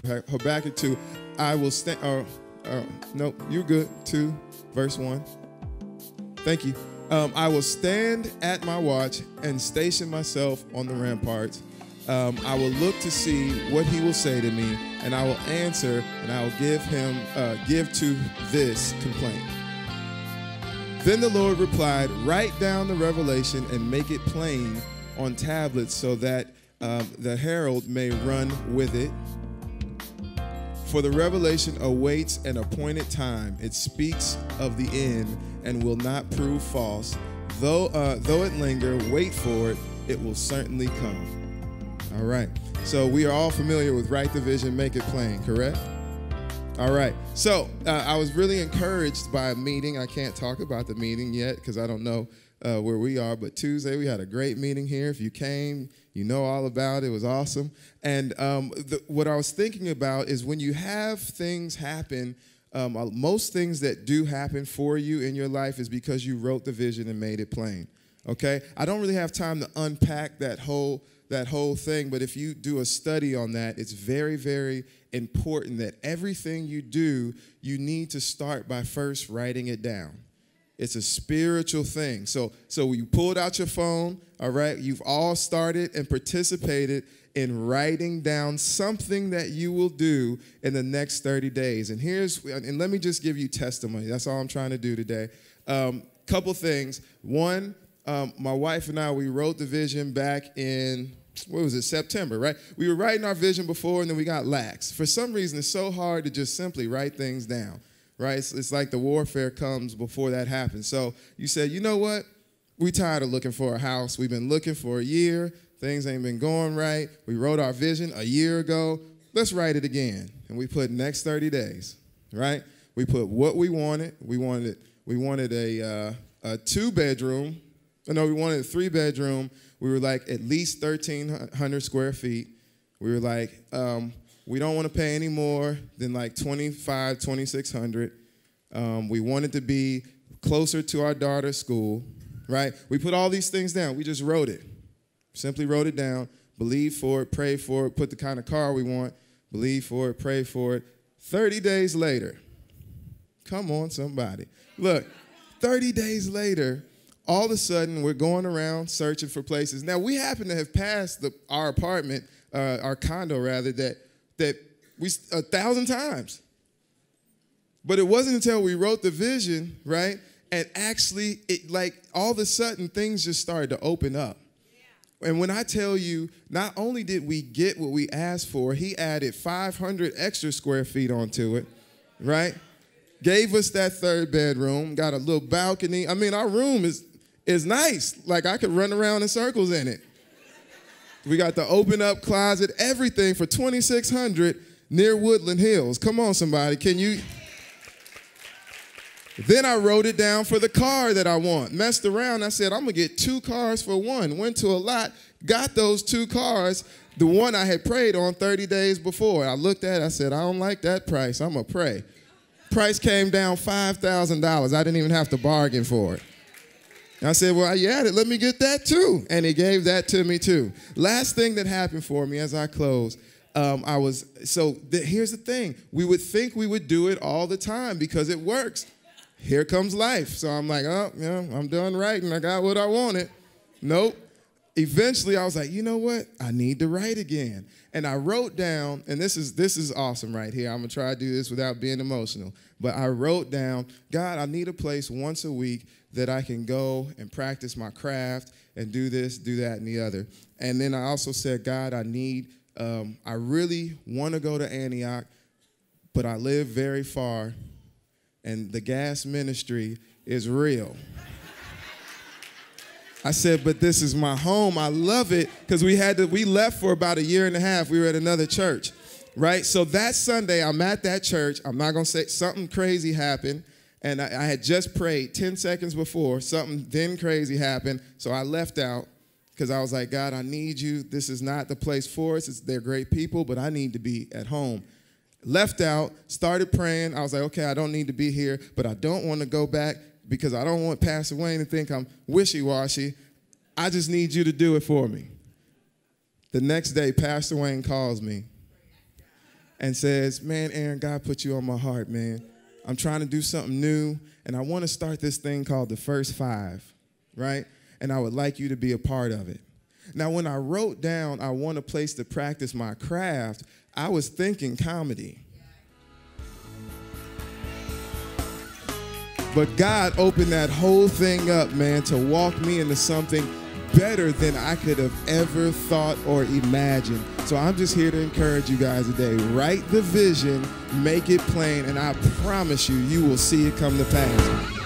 Habakkuk 2, I will stand, no, you're good, 2, verse 1. Thank you. I will stand at my watch and station myself on the ramparts. I will look to see what he will say to me, and I will answer, and I will give to this complaint. Then the Lord replied, write down the revelation and make it plain on tablets so that the herald may run with it. For the revelation awaits an appointed time. It speaks of the end and will not prove false. Though it linger, wait for it. It will certainly come. All right. So we are all familiar with write the vision, make it plain, correct? All right. So I was really encouraged by a meeting. I can't talk about the meeting yet because I don't know where we are. But Tuesday we had a great meeting here. If you came, you know all about it. It was awesome. And what I was thinking about is when you have things happen, most things that do happen for you in your life is because you wrote the vision and made it plain. Okay? I don't really have time to unpack that whole thing, but if you do a study on that, it's very, very important that everything you do, you need to start by first writing it down. It's a spiritual thing. So you pulled out your phone, all right? You've all started and participated in writing down something that you will do in the next 30 days. And let me just give you testimony. That's all I'm trying to do today. Couple things. One, my wife and I, we wrote the vision back in, September, right? We were writing our vision before, and then we got lax. For some reason, it's so hard to just simply write things down, right? It's like the warfare comes before that happens. So you said, you know what? We tired of looking for a house. We've been looking for a year. Things ain't been going right. We wrote our vision a year ago. Let's write it again. And we put next 30 days, right? We put what we wanted. We wanted a 2-bedroom. No, we wanted a 3-bedroom. We were like at least 1,300 square feet. We were like, we don't want to pay any more than like 2,600. We wanted to be closer to our daughter's school, right? We put all these things down. We just wrote it. Simply wrote it down, believe for it, pray for it, put the kind of car we want, believe for it, pray for it. 30 days later, come on, somebody. Look, 30 days later, all of a sudden, we're going around searching for places. Now, we happen to have passed our apartment, our condo, rather, that we 1,000 times. But it wasn't until we wrote the vision, right, and actually, all of a sudden, things just started to open up. And when I tell you, not only did we get what we asked for, he added 500 extra square feet onto it, right? Gave us that 3rd bedroom, got a little balcony. I mean, our room is nice. Like, I could run around in circles in it. We got the open-up closet, everything for $2,600 near Woodland Hills. Come on, somebody. Can you? Then I wrote it down for the car that I want. Messed around. I said, I'm going to get 2 cars for one. Went to a lot, got those 2 cars, the one I had prayed on 30 days before. I looked at it. I said, I don't like that price. I'm going to pray. Price came down $5,000. I didn't even have to bargain for it. I said, well, you had it. Let me get that too. And he gave that to me too. Last thing that happened for me as I close, here's the thing. We would think we would do it all the time because it works. Here comes life. So I'm like, oh, yeah, I'm done writing. I got what I wanted. Nope. Eventually, I was like, you know what? I need to write again. And I wrote down, and this is awesome right here. I'm going to try to do this without being emotional. But I wrote down, God, I need a place once a week that I can go and practice my craft and do this, do that, and the other. And then I also said, God, I really want to go to Antioch, but I live very far, and the gas ministry is real. I said, but this is my home. I love it because we left for about 1.5 years. We were at another church, right? So that Sunday, I'm at that church. I'm not going to say something crazy happened. And I had just prayed 10 seconds before. Something then crazy happened. So I left out because I was like, God, I need you. This is not the place for us. They're great people, but I need to be at home. Left out, started praying. I was like, okay, I don't need to be here, but I don't want to go back because I don't want Pastor Wayne to think I'm wishy-washy. I just need you to do it for me. The next day, Pastor Wayne calls me. and says, man, Aaron, God put you on my heart, man. I'm trying to do something new, and I want to start this thing called the First 5, right? And I would like you to be a part of it. Now, when I wrote down, I want a place to practice my craft, I was thinking comedy. But God opened that whole thing up, man, to walk me into something better than I could have ever thought or imagined. So I'm just here to encourage you guys today. Write the vision, make it plain, and I promise you, you will see it come to pass.